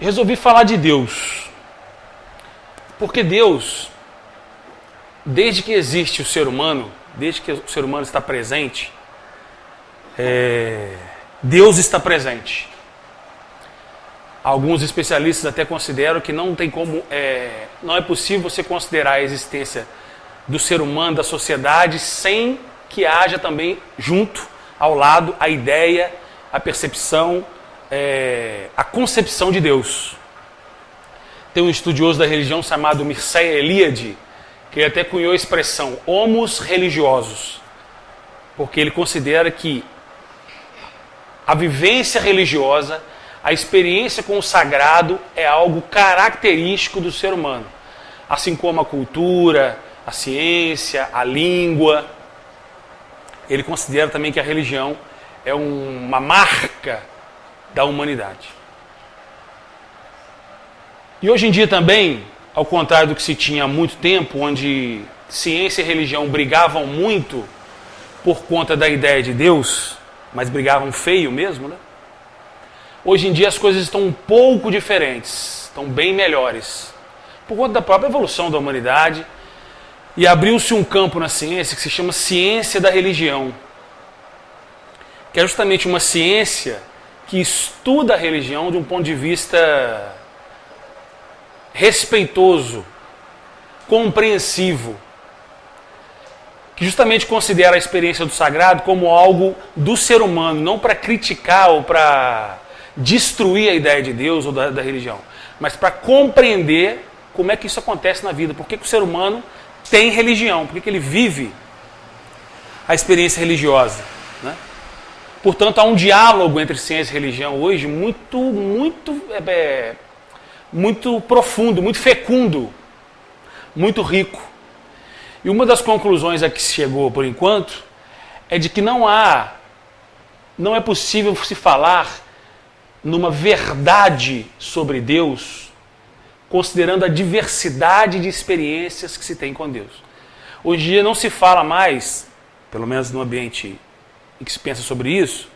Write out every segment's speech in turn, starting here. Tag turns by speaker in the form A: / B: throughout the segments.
A: resolvi falar de Deus. Porque Deus, desde que existe o ser humano, desde que o ser humano está presente, Deus está presente. Alguns especialistas até consideram que não tem como, não é possível você considerar a existência do ser humano, da sociedade, sem que haja também junto, ao lado, a ideia, a percepção, a concepção de Deus. Tem um estudioso da religião chamado Mircea Eliade, que até cunhou a expressão homos religiosos, porque ele considera que a vivência religiosa, a experiência com o sagrado é algo característico do ser humano, assim como a cultura, a ciência, a língua. Ele considera também que a religião é uma marca da humanidade. E hoje em dia também, ao contrário do que se tinha há muito tempo, onde ciência e religião brigavam muito por conta da ideia de Deus, mas brigavam feio mesmo, né? Hoje em dia as coisas estão um pouco diferentes, estão bem melhores, por conta da própria evolução da humanidade, e abriu-se um campo na ciência que se chama ciência da religião, que é justamente uma ciência que estuda a religião de um ponto de vista respeitoso, compreensivo, que justamente considera a experiência do sagrado como algo do ser humano, não para criticar ou para destruir a ideia de Deus ou da religião, mas para compreender como é que isso acontece na vida, por que o ser humano tem religião, por que ele vive a experiência religiosa, né? Portanto, há um diálogo entre ciência e religião hoje muito profundo, muito fecundo, muito rico. E uma das conclusões a que se chegou por enquanto é de que não é possível se falar numa verdade sobre Deus, considerando a diversidade de experiências que se tem com Deus. Hoje em dia não se fala mais, pelo menos no ambiente em que se pensa sobre isso,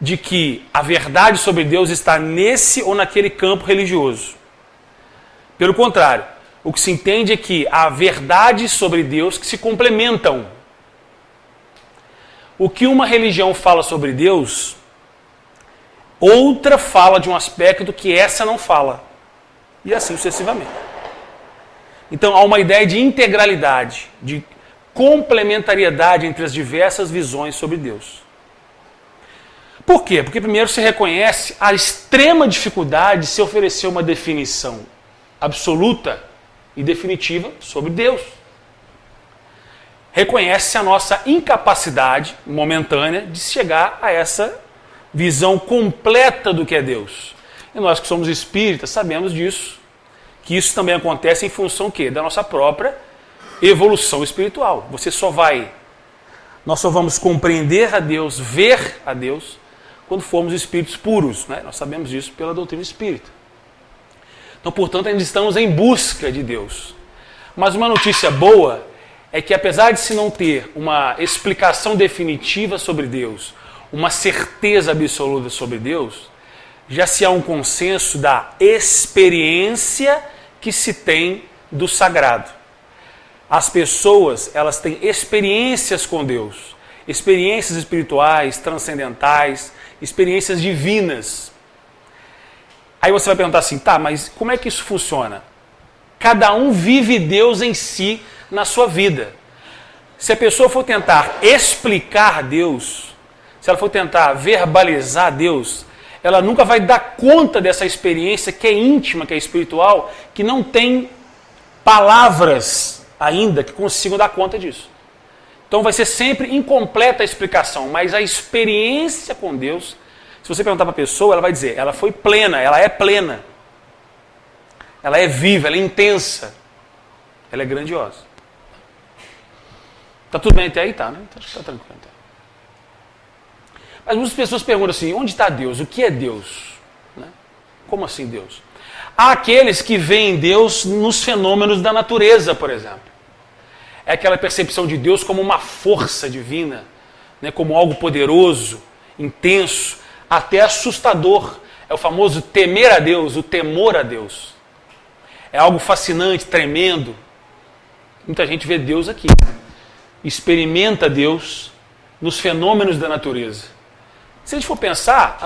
A: de que a verdade sobre Deus está nesse ou naquele campo religioso. Pelo contrário, o que se entende é que há verdades sobre Deus que se complementam. O que uma religião fala sobre Deus, outra fala de um aspecto que essa não fala. E assim sucessivamente. Então há uma ideia de integralidade, de complementariedade entre as diversas visões sobre Deus. Por quê? Porque primeiro se reconhece a extrema dificuldade de se oferecer uma definição absoluta e definitiva sobre Deus. Reconhece a nossa incapacidade momentânea de chegar a essa visão completa do que é Deus. E nós que somos espíritas sabemos disso, que isso também acontece em função do quê? Da nossa própria evolução espiritual. Nós só vamos compreender a Deus, ver a Deus, quando formos espíritos puros, né? Nós sabemos disso pela doutrina espírita. Então, portanto, ainda estamos em busca de Deus. Mas uma notícia boa é que, apesar de se não ter uma explicação definitiva sobre Deus, uma certeza absoluta sobre Deus, já se há um consenso da experiência que se tem do sagrado. As pessoas, elas têm experiências com Deus, experiências espirituais, transcendentais, experiências divinas. Aí você vai perguntar assim, tá, mas como é que isso funciona? Cada um vive Deus em si na sua vida. Se a pessoa for tentar explicar Deus, se ela for tentar verbalizar Deus, ela nunca vai dar conta dessa experiência que é íntima, que é espiritual, que não tem palavras ainda que consigam dar conta disso. Então vai ser sempre incompleta a explicação, mas a experiência com Deus, se você perguntar para a pessoa, ela vai dizer, ela foi plena, ela é plena. Ela é viva, ela é intensa. Ela é grandiosa. Tá tudo bem até aí? Tá, né? Tá tranquilo. Tá. Mas muitas pessoas perguntam assim, onde está Deus? O que é Deus? Né? Como assim Deus? Há aqueles que veem Deus nos fenômenos da natureza, por exemplo. É aquela percepção de Deus como uma força divina, né? Como algo poderoso, intenso, até assustador. É o famoso temer a Deus, o temor a Deus. É algo fascinante, tremendo. Muita gente vê Deus aqui. Experimenta Deus nos fenômenos da natureza. Se a gente for pensar,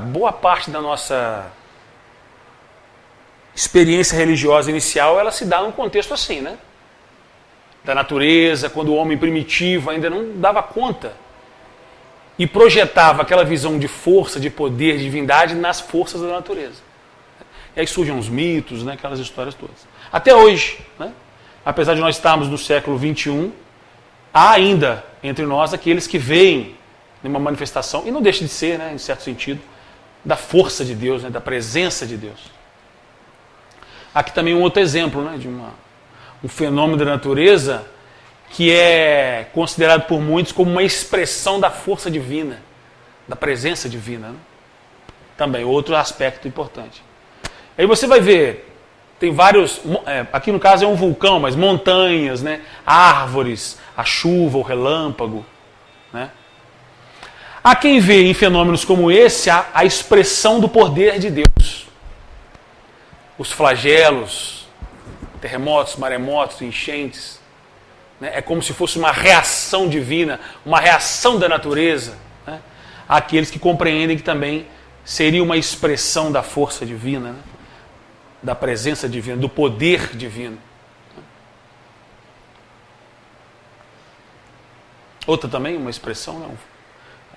A: boa parte da nossa experiência religiosa inicial, ela se dá num contexto assim, né? Da natureza, quando o homem primitivo ainda não dava conta e projetava aquela visão de força, de poder, de divindade nas forças da natureza. E aí surgem os mitos, né? Aquelas histórias todas. Até hoje, né? Apesar de nós estarmos no século XXI, há ainda entre nós aqueles que veem numa manifestação, e não deixa de ser, né, em certo sentido, da força de Deus, né, da presença de Deus. Aqui também um outro exemplo, né, de um fenômeno da natureza que é considerado por muitos como uma expressão da força divina, da presença divina. Né? Também outro aspecto importante. Aí você vai ver, tem vários, aqui no caso é um vulcão, mas montanhas, né, árvores, a chuva, o relâmpago. Né? Há quem vê em fenômenos como esse a expressão do poder de Deus. Os flagelos, terremotos, maremotos, enchentes. Né? É como se fosse uma reação divina, uma reação da natureza. Né? Há aqueles que compreendem que também seria uma expressão da força divina, né? Da presença divina, do poder divino. Outra também, uma expressão, né?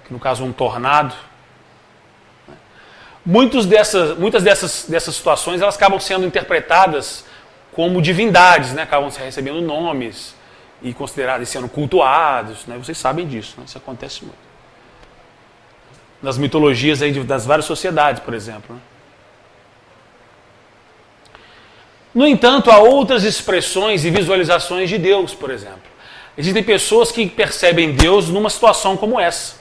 A: No caso um tornado. Muitas dessas situações elas acabam sendo interpretadas como divindades, né? Acabam recebendo nomes e considerados e sendo cultuados. Né? Vocês sabem disso, né? Isso acontece muito. Nas mitologias aí das várias sociedades, por exemplo. Né? No entanto, há outras expressões e visualizações de Deus, por exemplo. Existem pessoas que percebem Deus numa situação como essa.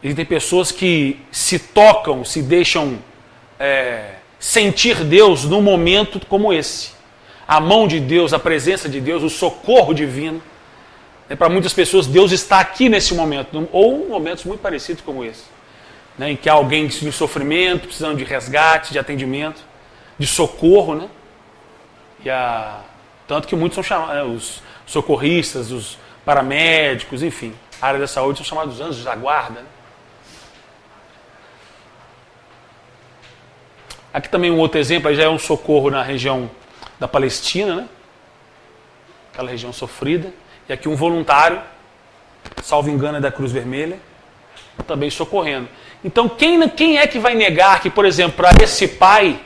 A: Existem pessoas que se tocam, se deixam sentir Deus num momento como esse. A mão de Deus, a presença de Deus, o socorro divino. Para muitas pessoas, Deus está aqui nesse momento, ou momentos muito parecidos como esse. Né, em que há alguém em sofrimento, precisando de resgate, de atendimento, de socorro. Né? Tanto que muitos são chamados, os socorristas, os paramédicos, enfim, a área da saúde são chamados anjos da guarda. Né? Aqui também um outro exemplo, aí já é um socorro na região da Palestina, né? Aquela região sofrida. E aqui um voluntário, salvo engano é da Cruz Vermelha, também socorrendo. Então quem é que vai negar que, por exemplo, para esse pai,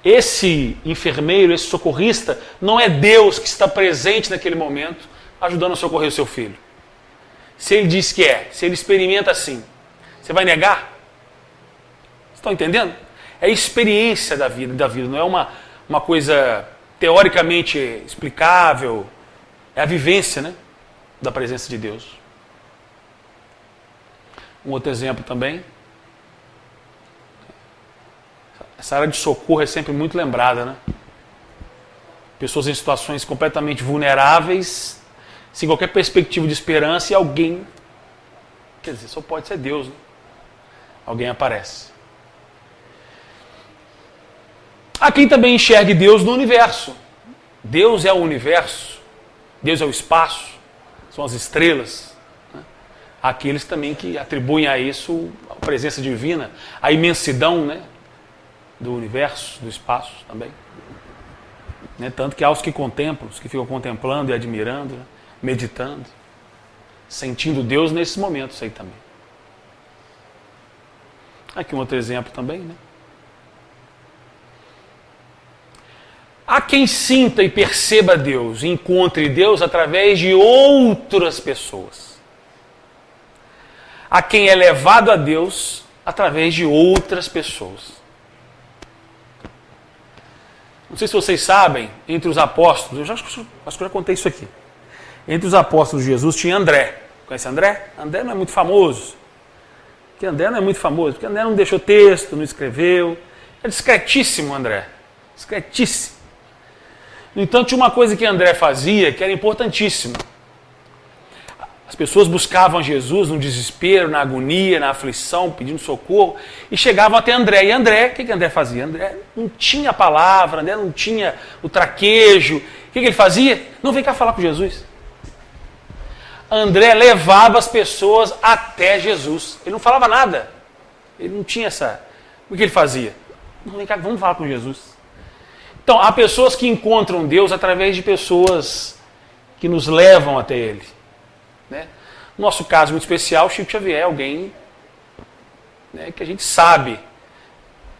A: esse enfermeiro, esse socorrista, não é Deus que está presente naquele momento, ajudando a socorrer o seu filho? Se ele diz que é, se ele experimenta assim, você vai negar? Estão entendendo? É a experiência da vida, não é uma coisa teoricamente explicável, é a vivência, né, da presença de Deus. Um outro exemplo também. Essa área de socorro é sempre muito lembrada, né? Pessoas em situações completamente vulneráveis, sem qualquer perspectiva de esperança, e alguém, quer dizer, só pode ser Deus, né? Alguém aparece. Há quem também enxergue Deus no universo. Deus é o universo, Deus é o espaço, são as estrelas. Né? Há aqueles também que atribuem a isso a presença divina, a imensidão, né, do universo, do espaço também. Né? Tanto que há os que contemplam, os que ficam contemplando e admirando, né? Meditando, sentindo Deus nesses momentos aí também. Aqui um outro exemplo também, né? Há quem sinta e perceba Deus, encontre Deus através de outras pessoas. Há quem é levado a Deus através de outras pessoas. Não sei se vocês sabem, entre os apóstolos, acho que eu já contei isso aqui. Entre os apóstolos de Jesus tinha André. Conhece André? André não é muito famoso. Porque André não é muito famoso, porque André não deixou texto, não escreveu. É discretíssimo, André. Discretíssimo. No entanto, tinha uma coisa que André fazia que era importantíssima. As pessoas buscavam Jesus no desespero, na agonia, na aflição, pedindo socorro, e chegavam até André. E André, o que André fazia? André não tinha palavra, André não tinha o traquejo. O que ele fazia? Não, vem cá falar com Jesus. André levava as pessoas até Jesus. Ele não falava nada. Ele não tinha essa... O que ele fazia? Não, vem cá, vamos falar com Jesus. Então, há pessoas que encontram Deus através de pessoas que nos levam até Ele. Né? No nosso caso muito especial, Chico Xavier é alguém, né, que a gente sabe,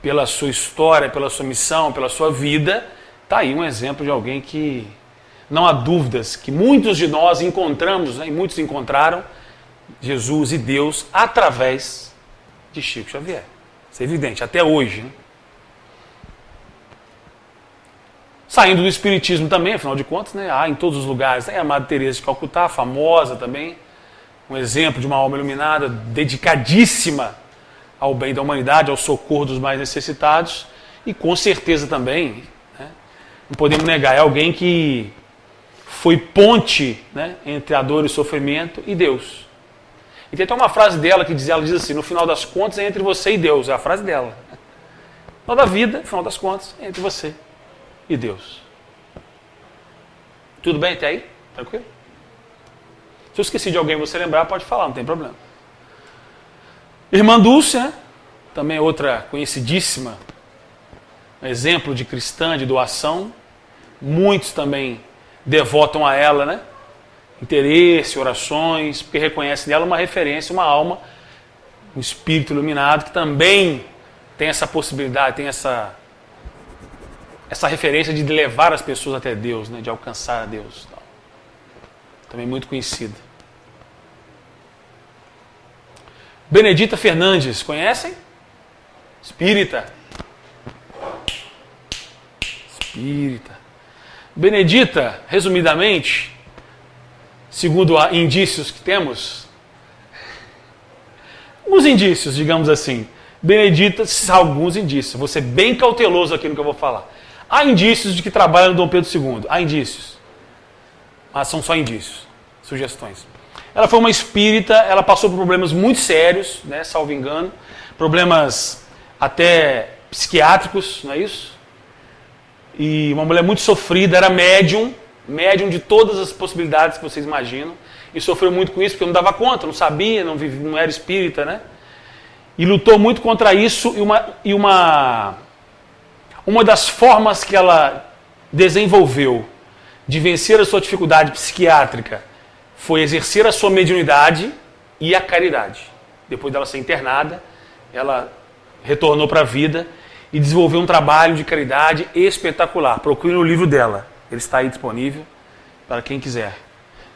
A: pela sua história, pela sua missão, pela sua vida, está aí um exemplo de alguém que não há dúvidas que muitos de nós encontramos, né, e muitos encontraram Jesus e Deus através de Chico Xavier. Isso é evidente, até hoje. Né? Saindo do Espiritismo também, afinal de contas, né, há em todos os lugares. Tem a Madre Teresa de Calcutá, famosa também, um exemplo de uma alma iluminada, dedicadíssima ao bem da humanidade, ao socorro dos mais necessitados, e com certeza também, né, não podemos negar, é alguém que foi ponte, né, entre a dor e o sofrimento e Deus. E tem até uma frase dela que ela diz assim, no final das contas é entre você e Deus, é a frase dela. No final da vida, no final das contas, é entre você e Deus. Tudo bem até aí? Tranquilo? Se eu esqueci de alguém você lembrar, pode falar, não tem problema. Irmã Dulce, né? Também outra conhecidíssima, exemplo de cristã, de doação. Muitos também devotam a ela, né? Interesse, orações, porque reconhecem nela uma referência, uma alma, um espírito iluminado que também tem essa possibilidade, tem essa referência de levar as pessoas até Deus, né, de alcançar a Deus. Também muito conhecida. Benedita Fernandes, conhecem? Espírita. Benedita, resumidamente, segundo indícios que temos, alguns indícios, digamos assim. Benedita, alguns indícios. Vou ser bem cauteloso aqui no que eu vou falar. Há indícios de que trabalha no Dom Pedro II. Há indícios. Mas são só indícios. Sugestões. Ela foi uma espírita, ela passou por problemas muito sérios, né, salvo engano. Problemas até psiquiátricos, não é isso? E uma mulher muito sofrida, era médium de todas as possibilidades que vocês imaginam. E sofreu muito com isso, porque não dava conta, não sabia, não era espírita, né? E lutou muito contra isso. E uma das formas que ela desenvolveu de vencer a sua dificuldade psiquiátrica foi exercer a sua mediunidade e a caridade. Depois dela ser internada, ela retornou para a vida e desenvolveu um trabalho de caridade espetacular. Procure no livro dela, ele está aí disponível para quem quiser.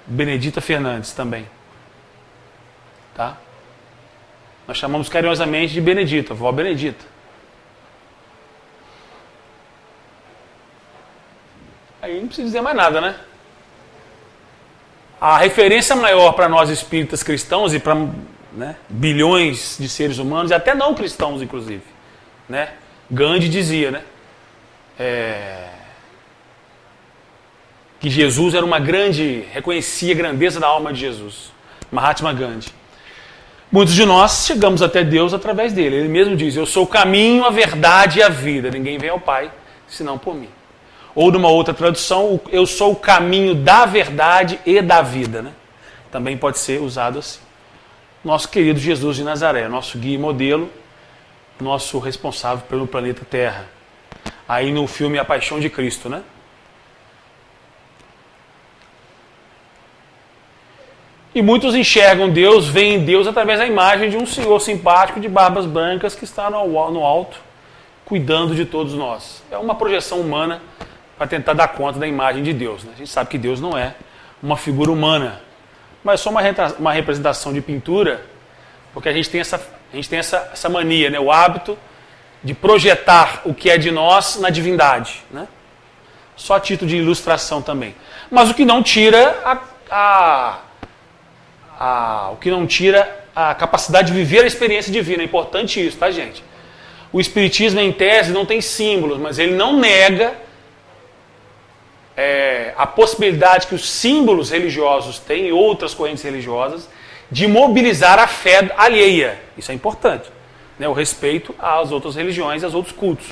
A: Benedita Fernandes também. Tá? Nós chamamos carinhosamente de Benedita, vó Benedita. Aí não precisa dizer mais nada, né? A referência maior para nós espíritas cristãos e para, né, bilhões de seres humanos, e até não cristãos, inclusive, né? Gandhi dizia, né? Que Jesus era reconhecia a grandeza da alma de Jesus. Mahatma Gandhi. Muitos de nós chegamos até Deus através dele. Ele mesmo diz, eu sou o caminho, a verdade e a vida. Ninguém vem ao Pai, senão por mim. Ou numa outra tradução, eu sou o caminho da verdade e da vida. Né? Também pode ser usado assim. Nosso querido Jesus de Nazaré, nosso guia e modelo, nosso responsável pelo planeta Terra. Aí no filme A Paixão de Cristo, né? E muitos enxergam Deus, veem Deus através da imagem de um senhor simpático de barbas brancas que está no alto, cuidando de todos nós. É uma projeção humana para tentar dar conta da imagem de Deus. Né? A gente sabe que Deus não é uma figura humana, mas é só uma representação de pintura, porque a gente tem essa mania, né? O hábito de projetar o que é de nós na divindade. Né? Só a título de ilustração também. Mas o que não tira a capacidade de viver a experiência divina. É importante isso, tá, gente? O Espiritismo, em tese, não tem símbolos, mas ele não nega a possibilidade que os símbolos religiosos têm, e outras correntes religiosas, de mobilizar a fé alheia. Isso é importante. Né? O respeito às outras religiões e aos outros cultos.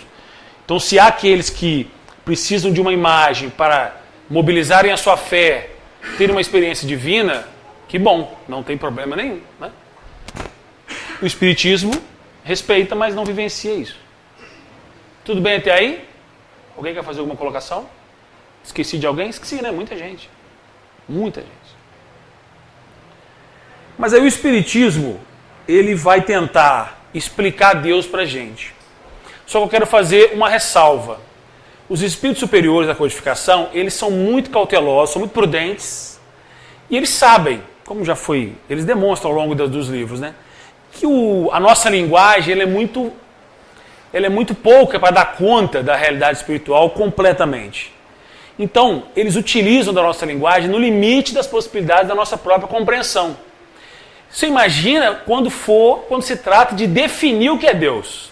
A: Então, se há aqueles que precisam de uma imagem para mobilizarem a sua fé, terem uma experiência divina, que bom, não tem problema nenhum. Né? O Espiritismo respeita, mas não vivencia isso. Tudo bem até aí? Alguém quer fazer alguma colocação? Esqueci de alguém? Esqueci, né? Muita gente. Muita gente. Mas aí o Espiritismo, ele vai tentar explicar Deus pra gente. Só que eu quero fazer uma ressalva. Os espíritos superiores da codificação, eles são muito cautelosos, são muito prudentes, e eles sabem, como já foi, eles demonstram ao longo dos livros, né, que a nossa linguagem ela é muito pouca para dar conta da realidade espiritual completamente. Então, eles utilizam da nossa linguagem no limite das possibilidades da nossa própria compreensão. Você imagina quando se trata de definir o que é Deus.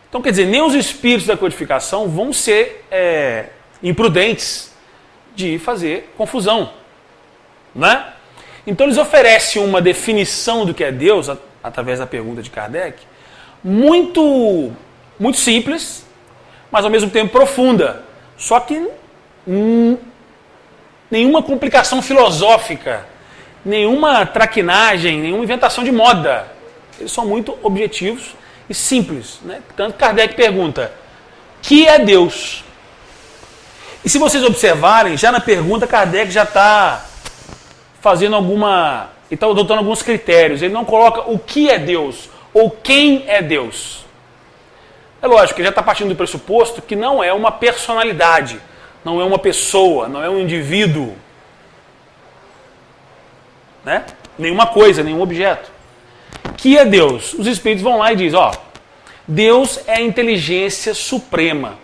A: Então, quer dizer, nem os espíritos da codificação vão ser imprudentes de fazer confusão. Né? Então, eles oferecem uma definição do que é Deus, através da pergunta de Kardec, muito, muito simples, mas ao mesmo tempo profunda. Só que nenhuma complicação filosófica, nenhuma traquinagem, nenhuma inventação de moda. Eles são muito objetivos e simples. Né? Tanto Kardec pergunta, que é Deus? E se vocês observarem, já na pergunta Kardec já está fazendo ele está adotando alguns critérios. Ele não coloca o que é Deus ou quem é Deus. É lógico, ele já está partindo do pressuposto que não é uma personalidade, não é uma pessoa, não é um indivíduo. Né? Nenhuma coisa, nenhum objeto. Que é Deus? Os espíritos vão lá e dizem, Deus é a inteligência suprema,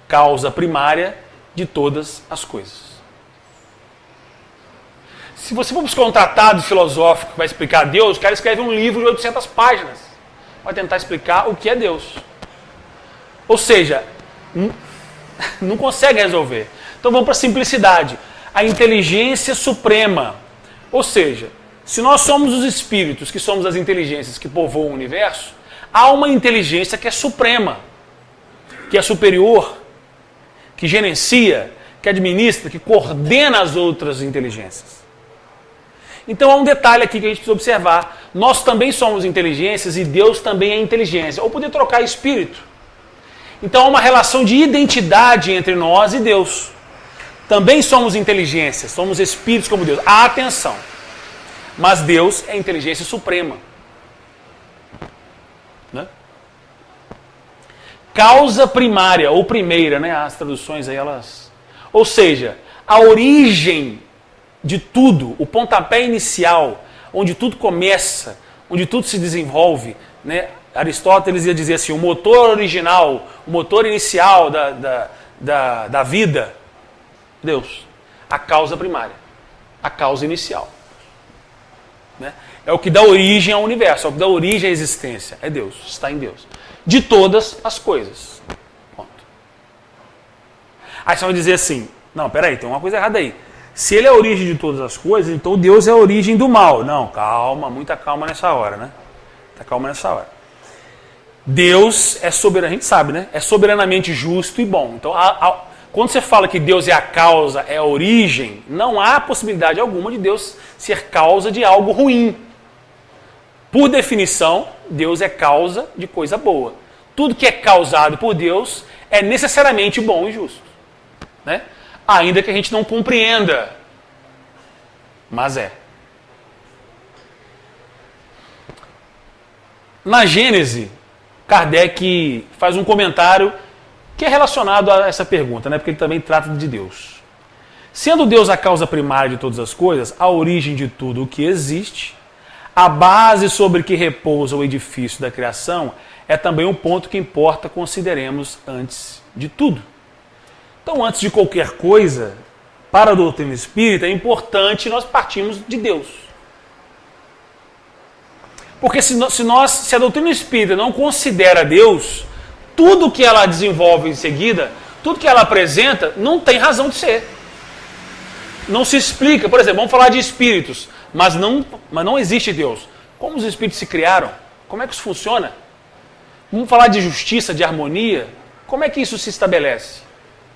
A: causa primária de todas as coisas. Se você for buscar um tratado filosófico que vai explicar Deus, o cara escreve um livro de 800 páginas. Vai tentar explicar o que é Deus. Ou seja, não consegue resolver. Então vamos para a simplicidade. A inteligência suprema. Ou seja, se nós somos os espíritos, que somos as inteligências que povoam o universo, há uma inteligência que é suprema, que é superior, que gerencia, que administra, que coordena as outras inteligências. Então há um detalhe aqui que a gente precisa observar. Nós também somos inteligências e Deus também é inteligência. Ou poder trocar espírito. Então há uma relação de identidade entre nós e Deus. Também somos inteligências, somos espíritos como Deus. Atenção! Mas Deus é a inteligência suprema. Né? Causa primária, ou primeira, né? As traduções aí, elas... Ou seja, a origem de tudo, o pontapé inicial, onde tudo começa, onde tudo se desenvolve, né? Aristóteles ia dizer assim, o motor original, o motor inicial da vida, Deus, a causa primária, a causa inicial. Né? É o que dá origem ao universo, é o que dá origem à existência, é Deus, está em Deus. De todas as coisas. Ponto. Aí você vai dizer assim, não, peraí, tem uma coisa errada aí. Se ele é a origem de todas as coisas, então Deus é a origem do mal. Não, calma, muita calma nessa hora, né? Muita calma nessa hora. Deus é soberano, a gente sabe, né? É soberanamente justo e bom. Então, quando você fala que Deus é a causa, é a origem, não há possibilidade alguma de Deus ser causa de algo ruim. Por definição, Deus é causa de coisa boa. Tudo que é causado por Deus é necessariamente bom e justo. Né? Ainda que a gente não compreenda. Mas é. Na Gênese, Kardec faz um comentário que é relacionado a essa pergunta, né? Porque ele também trata de Deus. Sendo Deus a causa primária de todas as coisas, a origem de tudo o que existe, a base sobre que repousa o edifício da criação, é também um ponto que importa consideremos antes de tudo. Então, antes de qualquer coisa, para a doutrina espírita, é importante nós partirmos de Deus. Porque se a doutrina espírita não considera Deus, tudo que ela desenvolve em seguida tudo que ela apresenta não tem razão de ser. Não se explica. Por exemplo, vamos falar de espíritos, mas não existe Deus. Como os espíritos se criaram? Como é que isso funciona? Vamos falar de justiça, de harmonia? Como é que isso se estabelece?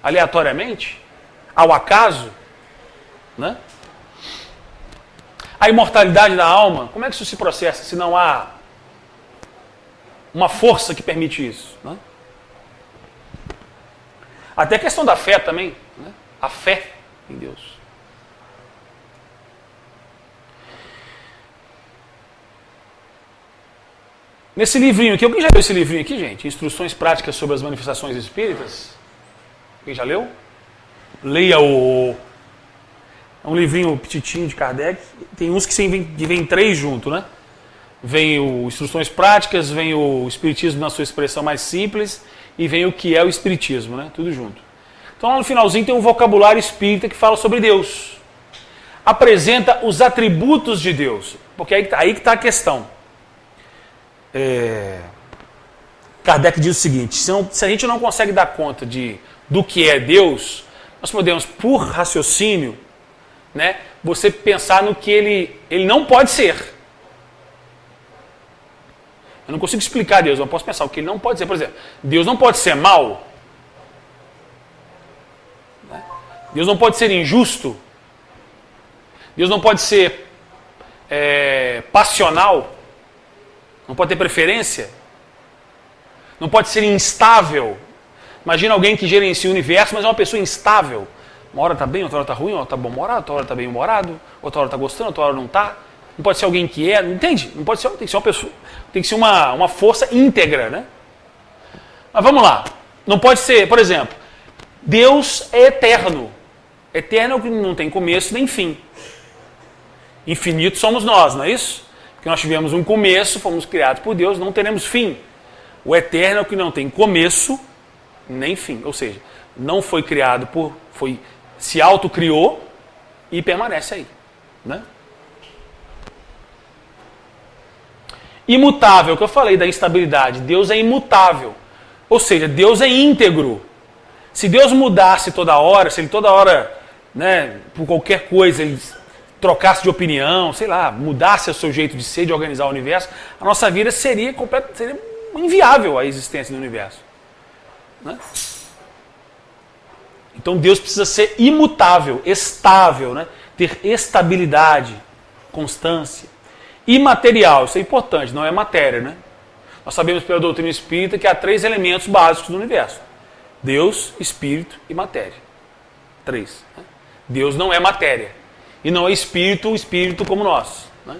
A: Aleatoriamente? Ao acaso? Né? A imortalidade da alma, como é que isso se processa se não há uma força que permite isso? Né? Até a questão da fé também, né? A fé em Deus. Nesse livrinho aqui, alguém já leu esse livrinho aqui, gente? Instruções práticas sobre as manifestações espíritas? Alguém já leu? Leia-o. É um livrinho petitinho de Kardec. Tem uns que vem 3 junto, né? Vem o Instruções Práticas, vem o Espiritismo na sua expressão mais simples e vem o que é o Espiritismo, né? Tudo junto. Então lá no finalzinho tem um vocabulário espírita que fala sobre Deus. Apresenta os atributos de Deus. Porque aí que está a questão. Kardec diz o seguinte: se a gente não consegue dar conta do que é Deus, nós podemos, por raciocínio, né, você pensar no que ele não pode ser. Eu não consigo explicar Deus, eu posso pensar o que ele não pode ser. Por exemplo, Deus não pode ser mau. Né? Deus não pode ser injusto. Deus não pode ser passional. Não pode ter preferência. Não pode ser instável. Imagina alguém que gerencia o universo, mas é uma pessoa instável. Uma hora está bem, outra hora está ruim, outra está bom-humorado, outra hora está bem-humorado, outra hora está gostando, outra hora não está. Não pode ser alguém que entende? Não pode ser, tem que ser uma pessoa, tem que ser uma força íntegra, né? Mas vamos lá. Não pode ser, por exemplo, Deus é eterno. Eterno é o que não tem começo nem fim. Infinito somos nós, não é isso? Porque nós tivemos um começo, fomos criados por Deus, não teremos fim. O eterno é o que não tem começo nem fim. Ou seja, não foi criado se autocriou e permanece aí. Né? Imutável, que eu falei da instabilidade. Deus é imutável. Ou seja, Deus é íntegro. Se Deus mudasse toda hora, se ele toda hora, né, por qualquer coisa, ele trocasse de opinião, sei lá, mudasse o seu jeito de ser, de organizar o universo, a nossa vida seria inviável a existência do universo. Né? Então Deus precisa ser imutável, estável, né? Ter estabilidade, constância. Imaterial, isso é importante, não é matéria, né? Nós sabemos pela doutrina espírita que há 3 elementos básicos do universo: Deus, Espírito e matéria. 3. Né? Deus não é matéria. E não é espírito, espírito como nós. Né?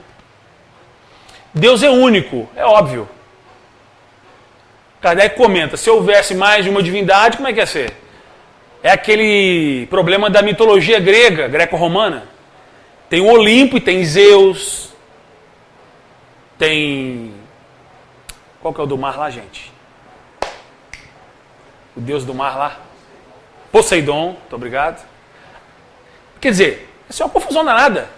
A: Deus é único, é óbvio. Kardec comenta, se houvesse mais de uma divindade, como é que ia ser? É aquele problema da mitologia grega, greco-romana. Tem o Olimpo e tem Zeus. Tem... Qual que é o do mar lá, gente? O deus do mar lá? Poseidon, muito obrigado. Quer dizer, isso é uma confusão danada.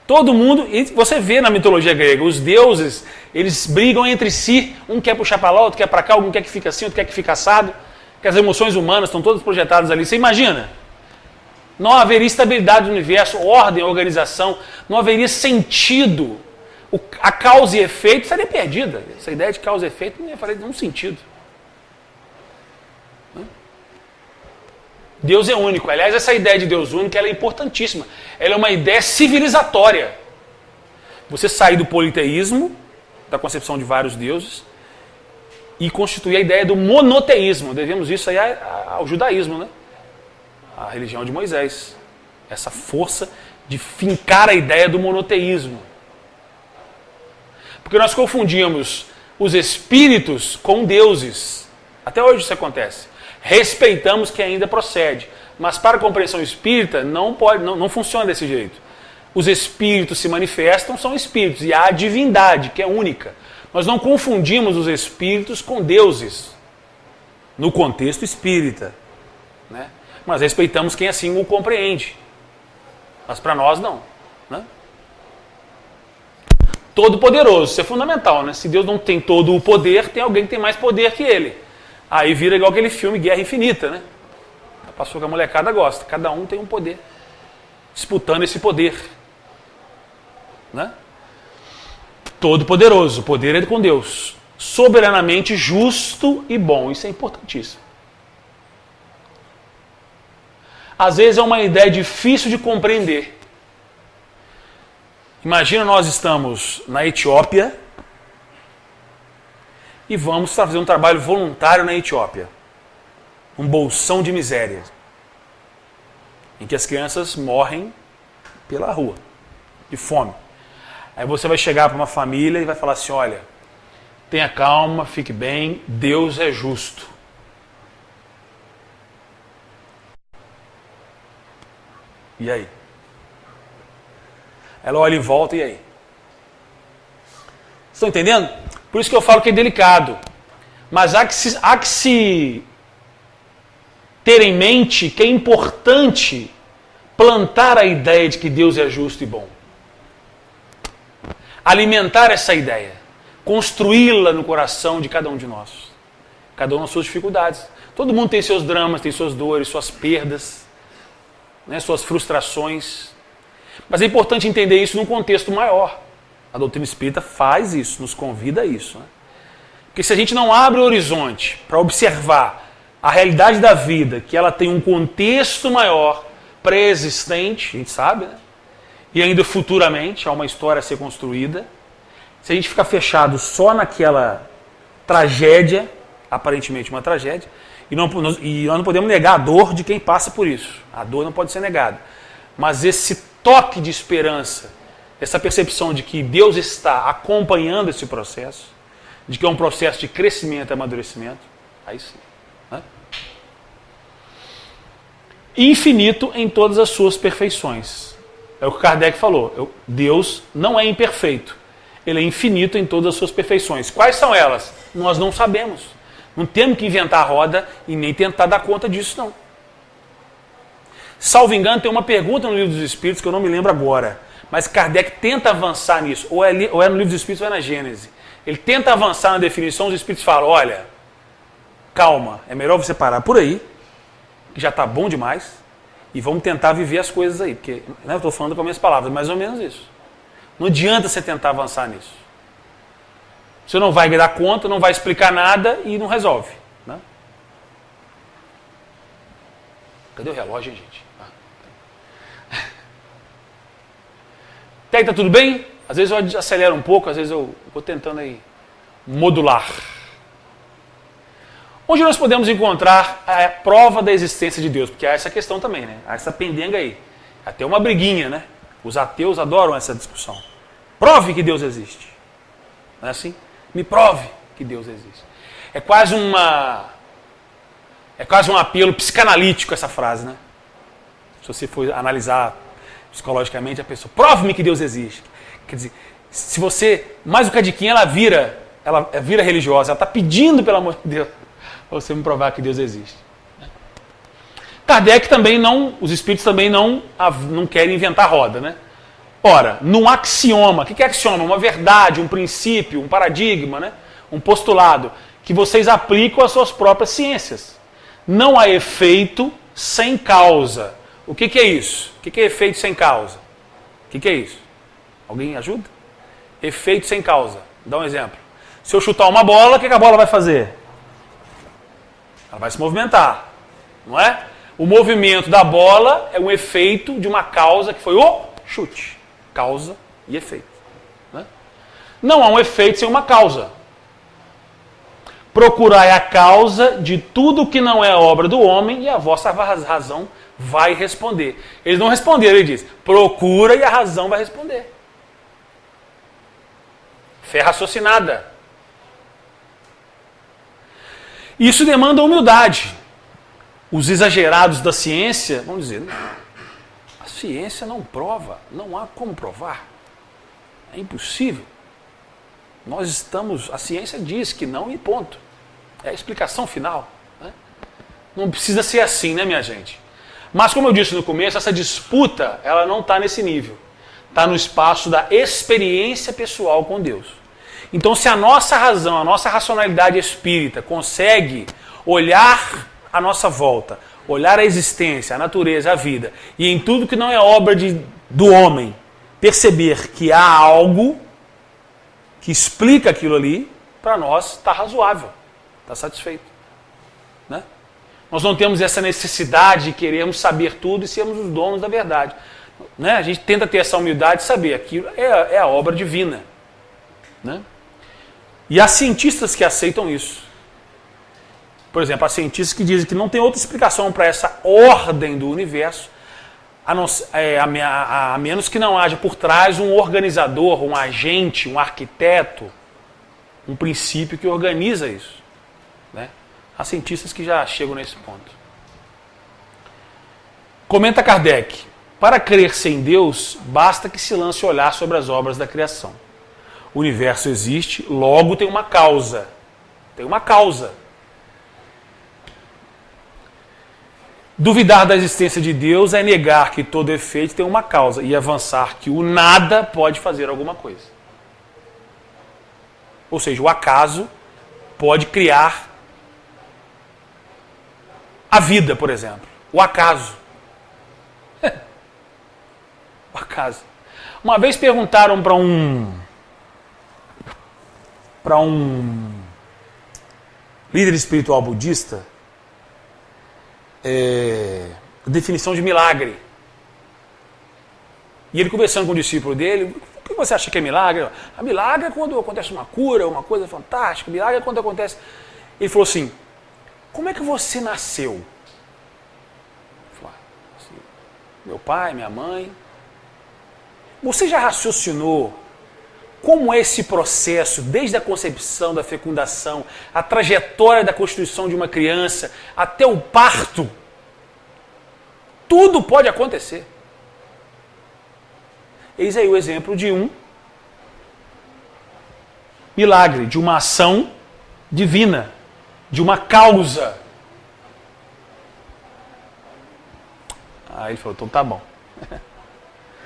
A: Todo mundo, e você vê na mitologia grega, os deuses, eles brigam entre si, um quer puxar para lá, outro quer para cá, um quer que fica assim, outro quer que fica assado, que as emoções humanas estão todas projetadas ali. Você imagina? Não haveria estabilidade no universo, ordem, organização, não haveria sentido. A causa e efeito estaria perdida. Essa ideia de causa e efeito não ia fazer nenhum sentido. Deus é único. Aliás, essa ideia de Deus único ela é importantíssima. Ela é uma ideia civilizatória. Você sair do politeísmo, da concepção de vários deuses, e constituir a ideia do monoteísmo. Devemos isso aí ao judaísmo, né? A religião de Moisés. Essa força de fincar a ideia do monoteísmo. Porque nós confundimos os espíritos com deuses. Até hoje isso acontece. Respeitamos que ainda procede. Mas para a compreensão espírita não funciona desse jeito. Os espíritos se manifestam, são espíritos. E há a divindade, que é única. Nós não confundimos os espíritos com deuses. No contexto espírita. Né? Mas respeitamos quem assim o compreende. Mas para nós não. Né? Todo poderoso, isso é fundamental. Né? Se Deus não tem todo o poder, tem alguém que tem mais poder que ele. Aí vira igual aquele filme Guerra Infinita, né? Passou que a molecada gosta. Cada um tem um poder. Disputando esse poder. Né? Todo poderoso. O poder é com Deus. Soberanamente justo e bom. Isso é importantíssimo. Às vezes é uma ideia difícil de compreender. Imagina nós estamos na Etiópia e vamos fazer um trabalho voluntário na Etiópia. Um bolsão de miséria, em que as crianças morrem pela rua, de fome. Aí você vai chegar para uma família e vai falar assim, olha, tenha calma, fique bem, Deus é justo. E aí? Ela olha em volta e aí? Estão entendendo? Por isso que eu falo que é delicado. Mas há que se ter em mente que é importante plantar a ideia de que Deus é justo e bom. Alimentar essa ideia. Construí-la no coração de cada um de nós. Cada um nas suas dificuldades. Todo mundo tem seus dramas, tem suas dores, suas perdas, né, suas frustrações. Mas é importante entender isso num contexto maior. A doutrina espírita faz isso, nos convida a isso. Né? Porque se a gente não abre o horizonte para observar a realidade da vida, que ela tem um contexto maior, pré-existente, a gente sabe, né? E ainda futuramente há uma história a ser construída. Se a gente ficar fechado só naquela tragédia, aparentemente uma tragédia, e nós não podemos negar a dor de quem passa por isso. A dor não pode ser negada. Mas esse toque de esperança, essa percepção de que Deus está acompanhando esse processo, de que é um processo de crescimento e amadurecimento, aí sim. Né? Infinito em todas as suas perfeições. É o que Kardec falou. Deus não é imperfeito. Ele é infinito em todas as suas perfeições. Quais são elas? Nós não sabemos. Não temos que inventar a roda e nem tentar dar conta disso, não. Salvo engano, tem uma pergunta no Livro dos Espíritos que eu não me lembro agora. Mas Kardec tenta avançar nisso. Ou é no Livro dos Espíritos ou é na Gênese. Ele tenta avançar na definição, os Espíritos falam, olha, calma, é melhor você parar por aí, que já está bom demais, e vamos tentar viver as coisas aí. Porque, né, eu estou falando com as minhas palavras, mais ou menos isso. Não adianta você tentar avançar nisso. Você não vai dar conta, não vai explicar nada e não resolve. Né? Cadê o relógio, hein, gente? Até aí tá tudo bem? Às vezes eu acelero um pouco, às vezes eu vou tentando aí modular. Onde nós podemos encontrar a prova da existência de Deus? Porque há essa questão também, né? Há essa pendenga aí. Até uma briguinha, né? Os ateus adoram essa discussão. Prove que Deus existe. Não é assim? Me prove que Deus existe. É quase um apelo psicanalítico essa frase, né? Se você for analisar psicologicamente a pessoa, prove-me que Deus existe. Quer dizer, se você, mais um cadiquinho, ela vira religiosa, ela está pedindo, pelo amor de Deus, para você me provar que Deus existe. Kardec também não, os espíritos também não querem inventar roda, né? Ora, num axioma, o que é axioma? Uma verdade, um princípio, um paradigma, né? Um postulado, que vocês aplicam às suas próprias ciências. Não há efeito sem causa. O que é isso? O que é efeito sem causa? O que é isso? Alguém ajuda? Efeito sem causa. Dá um exemplo. Se eu chutar uma bola, o que a bola vai fazer? Ela vai se movimentar, não é? O movimento da bola é um efeito de uma causa que foi o chute. Causa e efeito. Né? Não há um efeito sem uma causa. Procurai a causa de tudo que não é obra do homem e a vossa razão vai responder. Eles não responderam, ele diz, procura e a razão vai responder. Fé raciocinada. Isso demanda humildade. Os exagerados da ciência vão dizer, não, a ciência não prova, não há como provar. É impossível. A ciência diz que não e ponto. É a explicação final. Né? Não precisa ser assim, né, minha gente? Mas, como eu disse no começo, essa disputa, ela não está nesse nível. Está no espaço da experiência pessoal com Deus. Então, se a nossa razão, a nossa racionalidade espírita consegue olhar a nossa volta, olhar a existência, a natureza, a vida, e em tudo que não é obra do homem, perceber que há algo que explica aquilo ali, para nós está razoável, está satisfeito. Né? Nós não temos essa necessidade de querermos saber tudo e sermos os donos da verdade. Né? A gente tenta ter essa humildade de saber, aquilo é a obra divina. Né? E há cientistas que aceitam isso. Por exemplo, há cientistas que dizem que não tem outra explicação para essa ordem do universo, a menos que não haja por trás um organizador, um agente, um arquiteto, um princípio que organiza isso. Né? Há cientistas que já chegam nesse ponto. Comenta Kardec: para crer-se em Deus, basta que se lance olhar sobre as obras da criação. O universo existe, logo tem uma causa. Tem uma causa. Duvidar da existência de Deus é negar que todo efeito tem uma causa e avançar que o nada pode fazer alguma coisa. Ou seja, o acaso pode criar a vida, por exemplo. O acaso. O acaso. Uma vez perguntaram para um líder espiritual budista a definição de milagre. E ele conversando com o discípulo dele: o que você acha que é milagre? A milagre é quando acontece uma cura, uma coisa fantástica. Milagre é quando acontece... Ele falou assim: como é que você nasceu? Ele falou assim: meu pai, minha mãe. Você já raciocinou como é esse processo, desde a concepção, da fecundação, a trajetória da constituição de uma criança, até o parto? Tudo pode acontecer. Eis aí o exemplo de um milagre, de uma ação divina, de uma causa. Aí ele falou: então tá bom.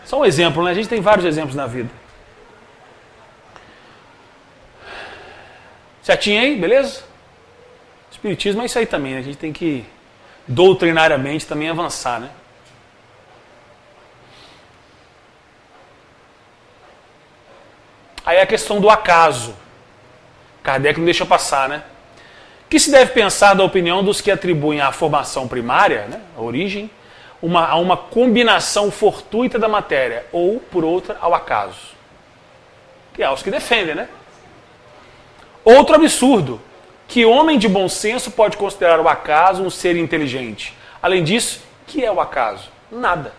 A: Só um exemplo, né? A gente tem vários exemplos na vida. Certinho aí? Beleza? Espiritismo é isso aí também, né? A gente tem que doutrinariamente também avançar, né? Aí a questão do acaso. Kardec não deixa passar, né? O que se deve pensar da opinião dos que atribuem à formação primária, né, a origem, a uma combinação fortuita da matéria, ou, por outra, ao acaso? Que há os que defendem, né? Outro absurdo: que homem de bom senso pode considerar o acaso um ser inteligente? Além disso, que é o acaso? Nada.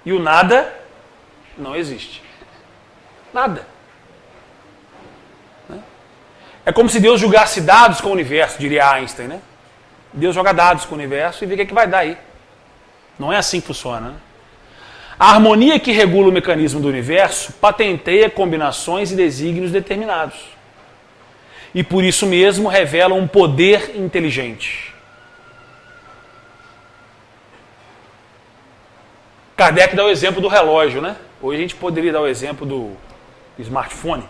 A: E o nada não existe. Nada. É como se Deus jogasse dados com o universo, diria Einstein, né? Deus joga dados com o universo e vê o que vai dar aí. Não é assim que funciona, né? A harmonia que regula o mecanismo do universo patenteia combinações e desígnios determinados. E por isso mesmo revela um poder inteligente. Kardec dá o exemplo do relógio, né? Hoje a gente poderia dar o exemplo do smartphone.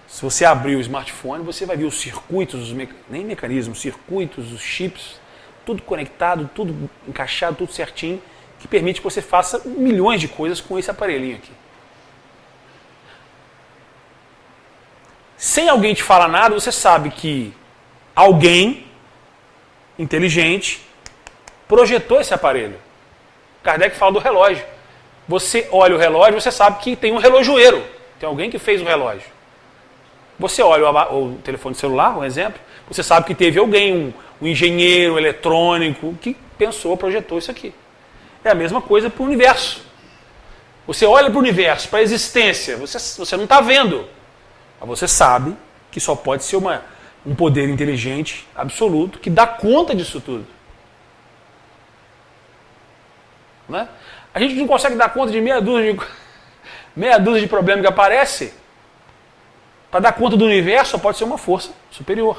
A: Se você abrir o smartphone, você vai ver os circuitos, nem mecanismos, circuitos, os chips, tudo conectado, tudo encaixado, tudo certinho, que permite que você faça milhões de coisas com esse aparelhinho aqui. Sem alguém te falar nada, você sabe que alguém inteligente projetou esse aparelho. Kardec fala do relógio. Você olha o relógio, você sabe que tem um relojoeiro. Tem alguém que fez o relógio. Você olha o telefone celular, um exemplo, você sabe que teve alguém, um engenheiro eletrônico, que pensou, projetou isso aqui. É a mesma coisa para o universo. Você olha para o universo, para a existência, você não está vendo. Mas você sabe que só pode ser um poder inteligente absoluto que dá conta disso tudo. Né? A gente não consegue dar conta de meia dúzia de problemas que aparece. Para dar conta do universo, só pode ser uma força superior.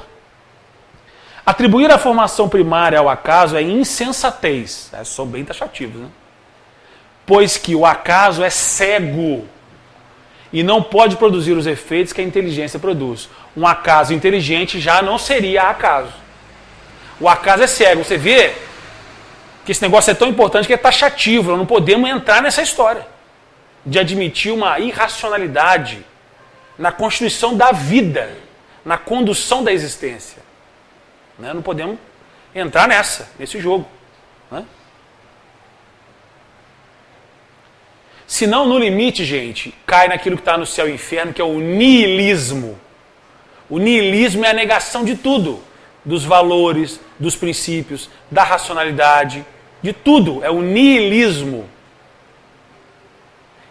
A: Atribuir a formação primária ao acaso é insensatez. São bem taxativos, né? Pois que o acaso é cego e não pode produzir os efeitos que a inteligência produz. Um acaso inteligente já não seria acaso. O acaso é cego. Você vê que esse negócio é tão importante que é taxativo. Nós não podemos entrar nessa história de admitir uma irracionalidade na constituição da vida, na condução da existência. Né? Não podemos entrar nesse jogo. Né? Senão, no limite, gente, cai naquilo que está no céu e inferno, que é o niilismo. O niilismo é a negação de tudo. Dos valores, dos princípios, da racionalidade, de tudo. É o niilismo.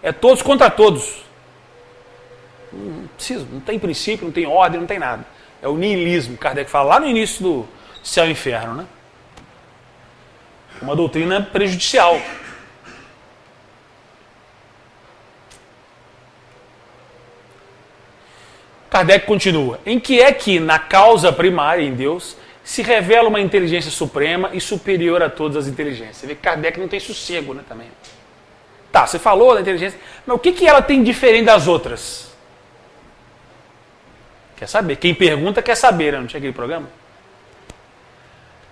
A: É todos contra todos. Não precisa, não tem princípio, não tem ordem, não tem nada. É o niilismo. Kardec fala lá no início do céu e inferno, né? Uma doutrina prejudicial. Kardec continua. Em que é que, na causa primária, em Deus, se revela uma inteligência suprema e superior a todas as inteligências? Você vê que Kardec não tem sossego, né, também. Tá, você falou da inteligência, mas o que ela tem diferente das outras? Quer saber? Quem pergunta quer saber, né? Não tinha aquele programa?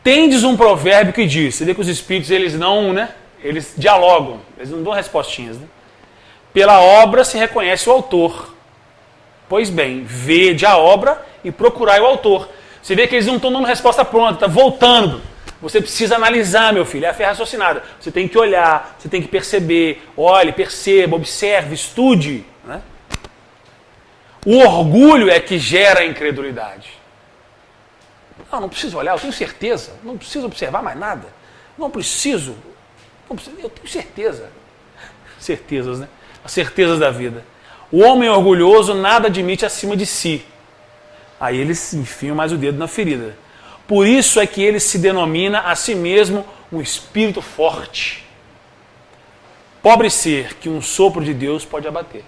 A: Tendes um provérbio que diz, você vê que os espíritos, eles não, né? Eles dialogam, eles não dão respostinhas, né? Pela obra se reconhece o autor. Pois bem, vede a obra e procurai o autor. Você vê que eles não estão dando resposta pronta, está voltando. Você precisa analisar, meu filho, é a fé raciocinada. Você tem que olhar, você tem que perceber. Olhe, perceba, observe, estude. Né? O orgulho é que gera a incredulidade. Não preciso olhar, eu tenho certeza. Não preciso observar mais nada. Não preciso. Eu tenho certeza. Certezas, né? As certezas da vida. O homem orgulhoso nada admite acima de si. Aí eles enfiam mais o dedo na ferida. Por isso é que ele se denomina a si mesmo um espírito forte. Pobre ser que um sopro de Deus pode abater.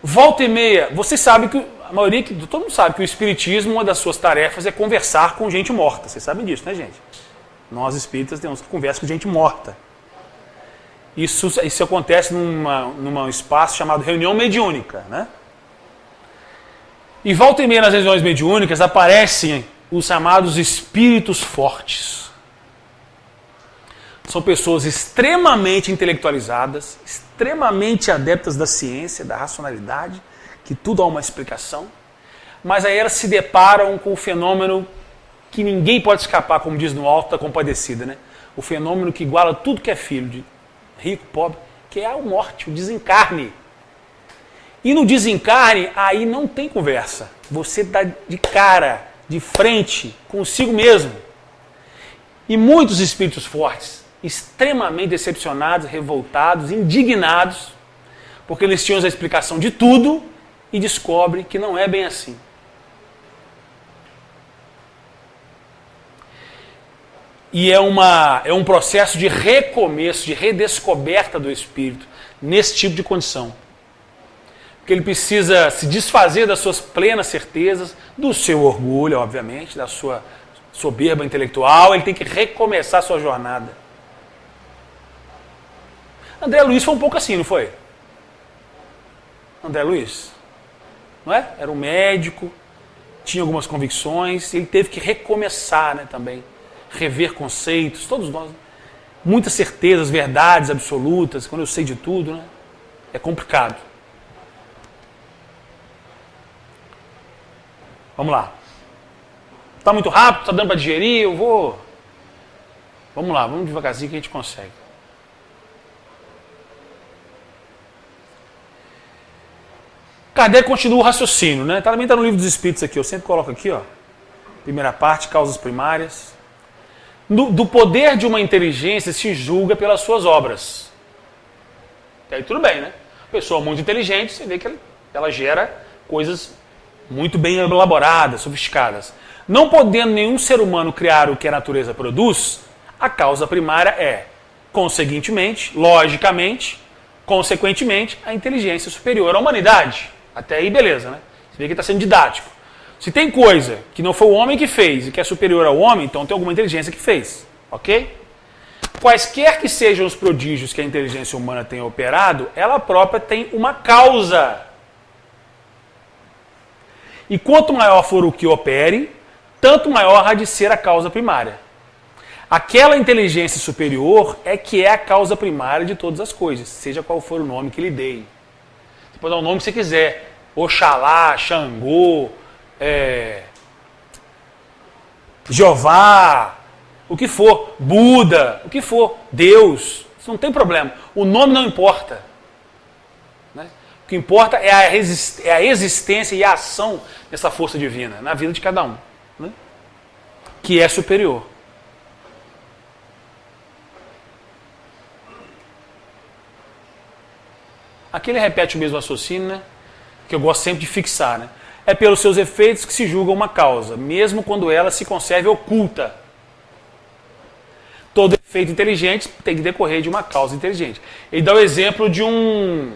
A: Volta e meia, você sabe que, a maioria, todo mundo sabe que o espiritismo, uma das suas tarefas é conversar com gente morta. Vocês sabem disso, né, gente? Nós espíritas temos que conversar com gente morta. Isso acontece num espaço chamado reunião mediúnica, né? E volta e meia nas reuniões mediúnicas aparecem os chamados espíritos fortes. São pessoas extremamente intelectualizadas, extremamente adeptas da ciência, da racionalidade, que tudo há uma explicação, mas aí elas se deparam com o fenômeno que ninguém pode escapar, como diz no Alto da Compadecida, né? O fenômeno que iguala tudo que é filho de rico, pobre, que é a morte, o desencarne. E no desencarne, aí não tem conversa. Você dá de cara, de frente, consigo mesmo. E muitos espíritos fortes, extremamente decepcionados, revoltados, indignados, porque eles tinham a explicação de tudo e descobrem que não é bem assim. E é um processo de recomeço, de redescoberta do espírito, nesse tipo de condição. Porque ele precisa se desfazer das suas plenas certezas, do seu orgulho, obviamente, da sua soberba intelectual, ele tem que recomeçar a sua jornada. André Luiz foi um pouco assim, não foi? André Luiz, não é? Era um médico, tinha algumas convicções, ele teve que recomeçar, né, também. Rever conceitos, todos nós. Muitas certezas, verdades absolutas, quando eu sei de tudo, né? É complicado. Vamos lá. Está muito rápido, está dando para digerir, eu vou... Vamos lá, vamos devagarzinho que a gente consegue. Kardec continua o raciocínio, né? Também está no Livro dos Espíritos aqui, eu sempre coloco aqui, ó. Primeira parte, causas primárias. Do poder de uma inteligência se julga pelas suas obras. E aí tudo bem, né? Pessoa muito inteligente, você vê que ela gera coisas muito bem elaboradas, sofisticadas. Não podendo nenhum ser humano criar o que a natureza produz, a causa primária é, conseguintemente, logicamente, consequentemente, a inteligência superior à humanidade. Até aí, beleza, né? Você vê que está sendo didático. Se tem coisa que não foi o homem que fez e que é superior ao homem, então tem alguma inteligência que fez. Ok? quaisquer que sejam os prodígios que a inteligência humana tem operado, ela própria tem uma causa. E quanto maior for o que opere, tanto maior há de ser a causa primária. Aquela inteligência superior é que é a causa primária de todas as coisas, seja qual for o nome que lhe dê. Você pode dar o nome que você quiser. Oxalá, Xangô, Jeová, o que for, Buda, o que for, Deus, isso não tem problema. O nome não importa. Né? O que importa é a existência e a ação dessa força divina na vida de cada um, né? Que é superior. Aqui ele repete o mesmo raciocínio, né? Que eu gosto sempre de fixar. Né? É pelos seus efeitos que se julga uma causa, mesmo quando ela se conserve oculta. Todo efeito inteligente tem que decorrer de uma causa inteligente. Ele dá o exemplo de um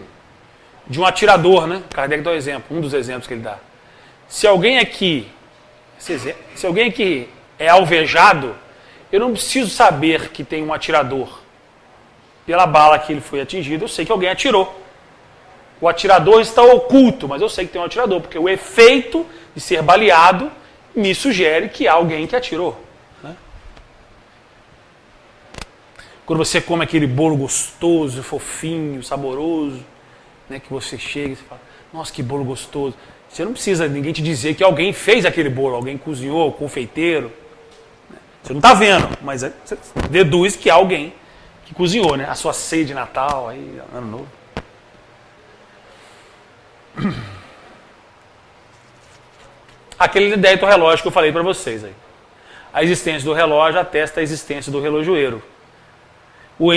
A: atirador, né? Kardec dá o exemplo, um dos exemplos que ele dá. Se alguém aqui é alvejado, eu não preciso saber que tem um atirador. Pela bala que ele foi atingido, eu sei que alguém atirou. O atirador está oculto, mas eu sei que tem um atirador, porque o efeito de ser baleado me sugere que há alguém que atirou. Né? Quando você come aquele bolo gostoso, fofinho, saboroso, né, que você chega e você fala, nossa, que bolo gostoso. Você não precisa ninguém te dizer que alguém fez aquele bolo, alguém cozinhou, o confeiteiro. Você não está vendo, mas você deduz que há alguém que cozinhou, né? A sua ceia de Natal, aí, Ano Novo. Aquele ideia do relógio que eu falei para vocês aí. A existência do relógio atesta a existência do relojoeiro.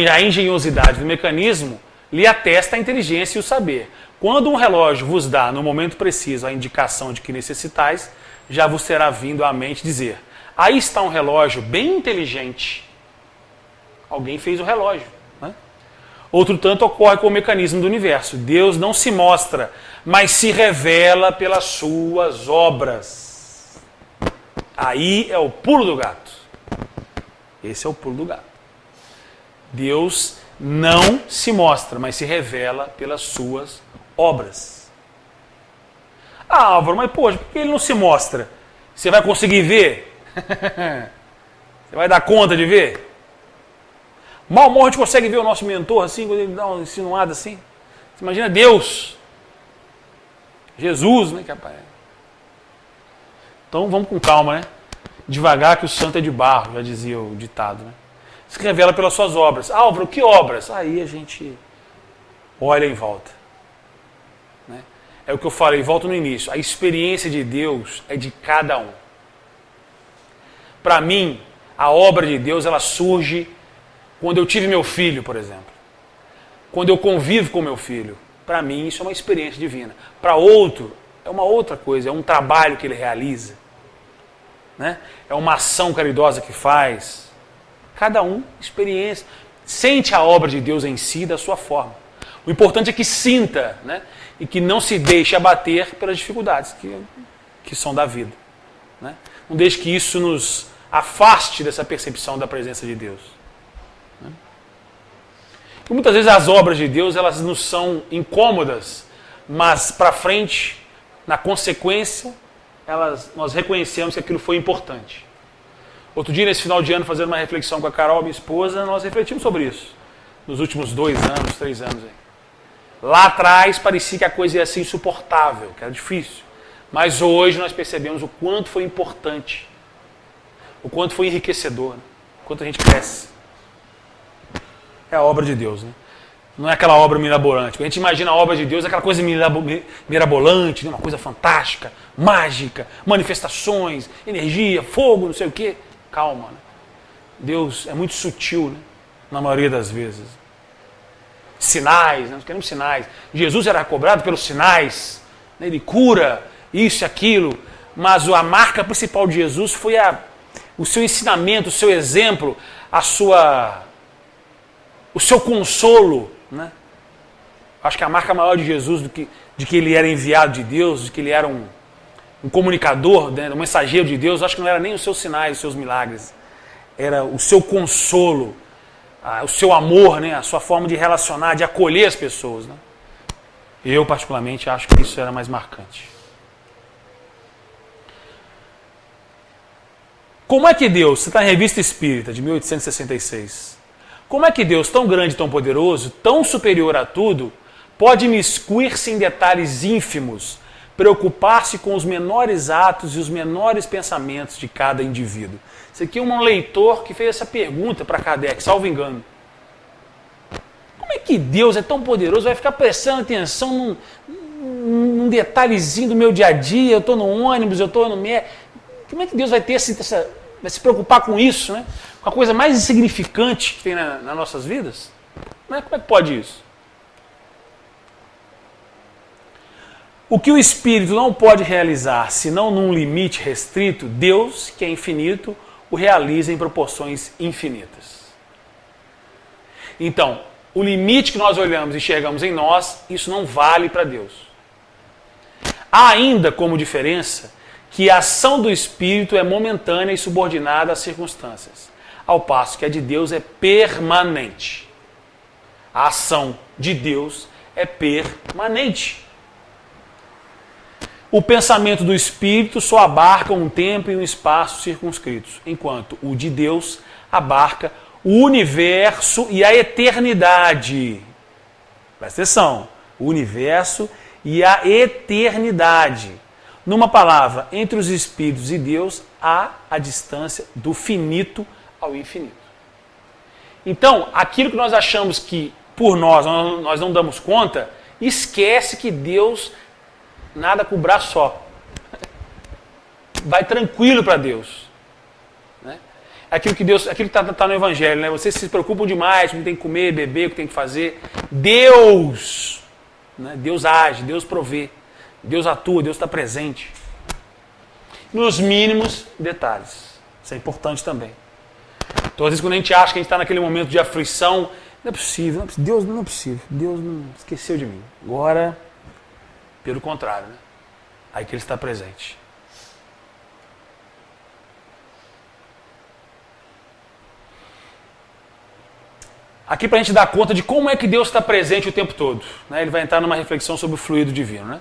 A: A engenhosidade do mecanismo lhe atesta a inteligência e o saber. Quando um relógio vos dá, no momento preciso, a indicação de que necessitais, já vos terá vindo à mente dizer, aí está um relógio bem inteligente. Alguém fez o relógio. Né? Outro tanto ocorre com o mecanismo do universo. Deus não se mostra, mas se revela pelas suas obras. Aí é o pulo do gato. Esse é o pulo do gato. Deus não se mostra, mas se revela pelas suas obras. Ah, Álvaro, mas poxa, por que ele não se mostra? Você vai conseguir ver? Você vai dar conta de ver? Mal a gente consegue ver o nosso mentor assim, quando ele dá uma insinuada assim. Você imagina Deus, Jesus, né, que aparece. Então vamos com calma, né? Devagar que o santo é de barro, já dizia o ditado, né? Se revela pelas suas obras. Álvaro, que obras? Aí a gente olha em volta. Né? É o que eu falei, volto no início. A experiência de Deus é de cada um. Para mim, a obra de Deus ela surge quando eu tive meu filho, por exemplo. Quando eu convivo com meu filho. Para mim, isso é uma experiência divina. Para outro, é uma outra coisa. É um trabalho que ele realiza. Né? É uma ação caridosa que faz. Cada um, experiência. Sente a obra de Deus em si da sua forma. O importante é que sinta, né? E que não se deixe abater pelas dificuldades que são da vida. Né? Não deixe que isso nos afaste dessa percepção da presença de Deus. Né? E muitas vezes as obras de Deus elas nos são incômodas, mas para frente, na consequência, nós reconhecemos que aquilo foi importante. Outro dia, nesse final de ano, fazendo uma reflexão com a Carol, minha esposa, nós refletimos sobre isso. Nos últimos 2 anos, 3 anos. Aí. Lá atrás, parecia que a coisa ia ser insuportável, que era difícil. Mas hoje nós percebemos o quanto foi importante. O quanto foi enriquecedor. Né? O quanto a gente cresce. É a obra de Deus. Né? Não é aquela obra mirabolante. A gente imagina a obra de Deus, aquela coisa mirabolante, né? Uma coisa fantástica, mágica, manifestações, energia, fogo, não sei o quê. Calma, né? Deus é muito sutil, né? Na maioria das vezes. Sinais, né? Nós queremos sinais. Jesus era cobrado pelos sinais, né? Ele cura isso e aquilo, mas a marca principal de Jesus foi o seu ensinamento, o seu exemplo, o seu consolo. Né? Acho que a marca maior de Jesus de que ele era enviado de Deus, de que ele era um comunicador, né, um mensageiro de Deus, acho que não era nem os seus sinais, os seus milagres. Era o seu consolo, o seu amor, né? A sua forma de relacionar, de acolher as pessoas. Né? Eu, particularmente, acho que isso era mais marcante. Como é que Deus, você está na Revista Espírita, de 1866, como é que Deus, tão grande, tão poderoso, tão superior a tudo, pode imiscuir-se em detalhes ínfimos, preocupar-se com os menores atos e os menores pensamentos de cada indivíduo? Isso aqui é um leitor que fez essa pergunta para Kardec, salvo engano. Como é que Deus é tão poderoso, vai ficar prestando atenção num detalhezinho do meu dia a dia, eu estou no ônibus, eu estou no médico. Como é que Deus vai vai se preocupar com isso, né? Com a coisa mais insignificante que tem nas nossas vidas? Como é que pode isso? O que o Espírito não pode realizar, senão num limite restrito, Deus, que é infinito, o realiza em proporções infinitas. Então, o limite que nós olhamos e enxergamos em nós, isso não vale para Deus. Há ainda como diferença que a ação do Espírito é momentânea e subordinada às circunstâncias, ao passo que a de Deus é permanente. A ação de Deus é permanente. O pensamento do Espírito só abarca um tempo e um espaço circunscritos, enquanto o de Deus abarca o universo e a eternidade. Presta atenção. O universo e a eternidade. Numa palavra, entre os Espíritos e Deus há a distância do finito ao infinito. Então, aquilo que nós achamos que por nós não damos conta, esquece que Deus nada com o braço só. Vai tranquilo para Deus. Né? Aquilo que está no Evangelho, né? Vocês se preocupam demais com o que tem que comer, beber, o que tem que fazer. Deus, né? Deus age, Deus provê, Deus atua, Deus está presente. Nos mínimos detalhes. Isso é importante também. Então, às vezes, quando a gente acha que a gente está naquele momento de aflição, não é possível, Deus não é possível, Deus não esqueceu de mim. Agora, pelo contrário, né? Aí que Ele está presente. Aqui para a gente dar conta de como é que Deus está presente o tempo todo. Né? Ele vai entrar numa reflexão sobre o fluido divino. Né?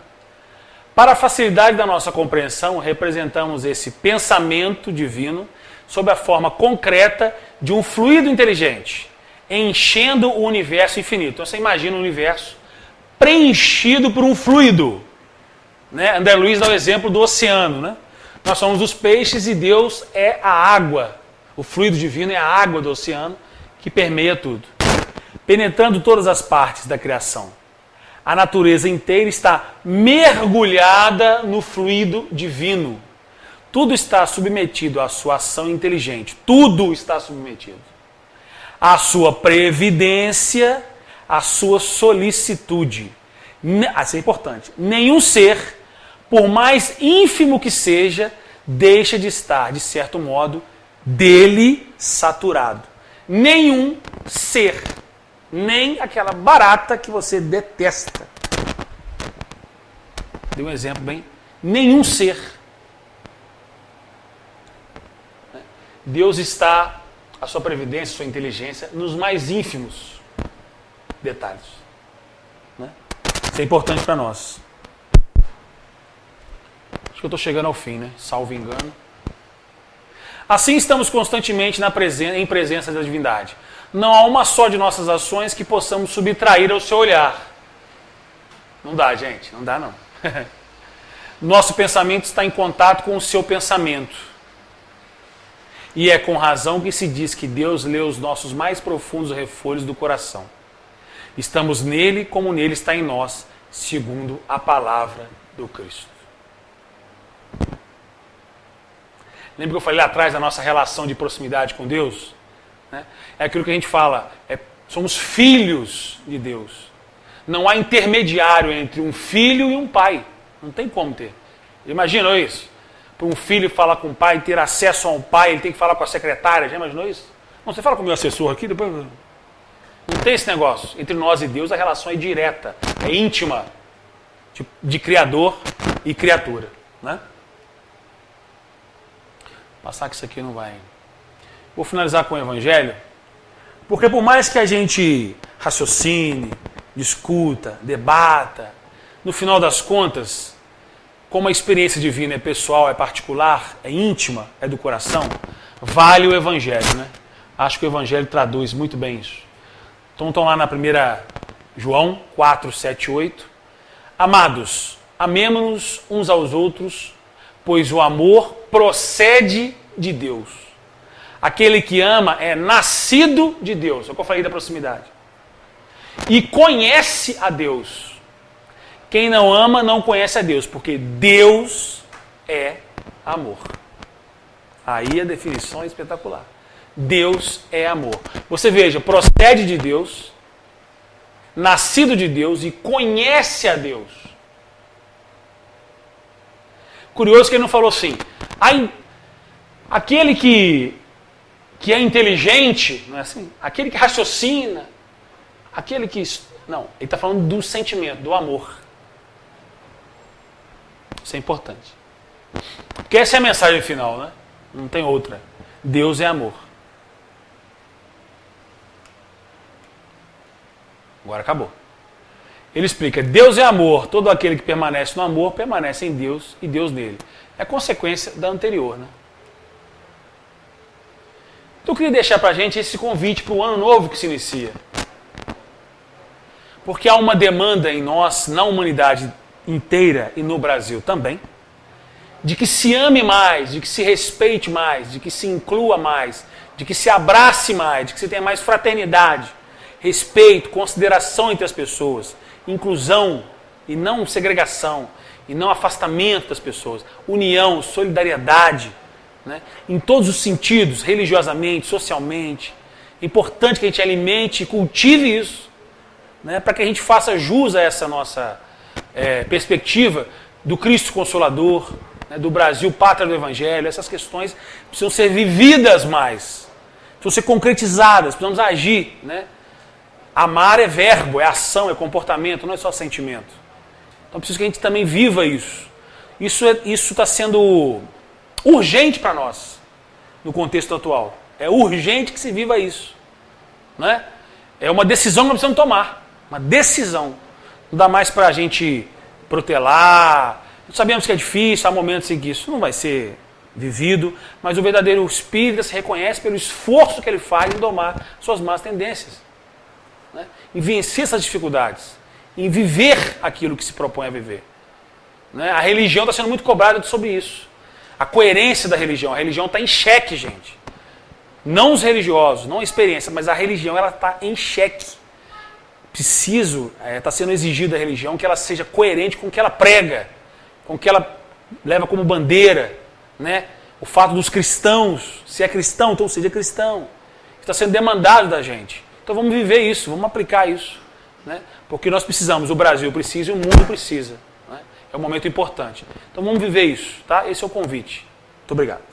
A: Para a facilidade da nossa compreensão, representamos esse pensamento divino sob a forma concreta de um fluido inteligente, enchendo o universo infinito. Então você imagina o universo preenchido por um fluido. Né? André Luiz dá o exemplo do oceano. Né? Nós somos os peixes e Deus é a água. O fluido divino é a água do oceano que permeia tudo, penetrando todas as partes da criação. A natureza inteira está mergulhada no fluido divino. Tudo está submetido à sua ação inteligente. Tudo está submetido à sua previdência, à sua solicitude. Isso é importante. Nenhum ser, por mais ínfimo que seja, deixa de estar, de certo modo, dele saturado. Nenhum ser, nem aquela barata que você detesta. Dei um exemplo bem. Nenhum ser. Deus está, a sua previdência, a sua inteligência, nos mais ínfimos detalhes. Né? Isso é importante para nós. Acho que eu estou chegando ao fim, né? Salvo engano. Assim estamos constantemente em presença da divindade. Não há uma só de nossas ações que possamos subtrair ao seu olhar. Não dá, gente. Não dá, não. Nosso pensamento está em contato com o seu pensamento. E é com razão que se diz que Deus lê os nossos mais profundos refolhos do coração. Estamos nele como nele está em nós, segundo a palavra do Cristo. Lembra que eu falei lá atrás da nossa relação de proximidade com Deus? Né? É aquilo que a gente fala, somos filhos de Deus. Não há intermediário entre um filho e um pai. Não tem como ter. Imaginou isso? Para um filho falar com o pai, ter acesso a um pai, ele tem que falar com a secretária. Já imaginou isso? Não, você fala com o meu assessor aqui, depois... Não tem esse negócio. Entre nós e Deus a relação é direta, é íntima, de criador e criatura. Né? Passar que isso aqui não vai. Vou finalizar com o Evangelho, Porque por mais que a gente raciocine, discuta, debata, no final das contas, como a experiência divina é pessoal, é particular, é íntima, é do coração, vale o Evangelho, né? Acho que o Evangelho traduz muito bem isso. Então estão lá na 1 João 4, 7, 8. Amados, amemo-nos uns aos outros, pois o amor procede de Deus. Aquele que ama é nascido de Deus, é o que eu falei da proximidade. E conhece a Deus. Quem não ama não conhece a Deus, porque Deus é amor. Aí a definição é espetacular. Deus é amor. Você veja, procede de Deus, nascido de Deus e conhece a Deus. Curioso que ele não falou assim, aquele que é inteligente, não é assim? Aquele que raciocina, aquele que... Não, ele está falando do sentimento, do amor. Isso é importante. Porque essa é a mensagem final, né? Não tem outra. Deus é amor. Agora acabou. Ele explica, Deus é amor, todo aquele que permanece no amor, permanece em Deus e Deus nele. É consequência da anterior, né? Então eu queria deixar pra gente esse convite para o ano novo que se inicia. Porque há uma demanda em nós, na humanidade inteira e no Brasil também, de que se ame mais, de que se respeite mais, de que se inclua mais, de que se abrace mais, de que se tenha mais fraternidade, respeito, consideração entre as pessoas, inclusão e não segregação, e não afastamento das pessoas, união, solidariedade, né? Em todos os sentidos, religiosamente, socialmente. É importante que a gente alimente e cultive isso, né? Para que a gente faça jus a essa nossa perspectiva do Cristo Consolador, né? Do Brasil, pátria do Evangelho. Essas questões precisam ser vividas mais, precisam ser concretizadas, precisamos agir, né? Amar é verbo, é ação, é comportamento, não é só sentimento. Então preciso que a gente também viva isso. Isso está sendo urgente para nós, no contexto atual. É urgente que se viva isso. Né? É uma decisão que nós precisamos tomar. Uma decisão. Não dá mais para a gente protelar. Sabemos que é difícil, há momentos em que isso não vai ser vivido, mas o verdadeiro espírita se reconhece pelo esforço que ele faz em domar suas más tendências. Né? Em vencer essas dificuldades. Em viver aquilo que se propõe a viver. Né? A religião está sendo muito cobrada sobre isso. A coerência da religião. A religião está em xeque, gente. Não os religiosos, não a experiência, mas a religião ela está em xeque. Está sendo exigido da religião que ela seja coerente com o que ela prega, com o que ela leva como bandeira. Né? O fato dos cristãos, se é cristão, então seja cristão. Está sendo demandado da gente. Então vamos viver isso, vamos aplicar isso. Né? Porque nós precisamos, o Brasil precisa e o mundo precisa. Né? É um momento importante. Então vamos viver isso. Tá? Esse é o convite. Muito obrigado.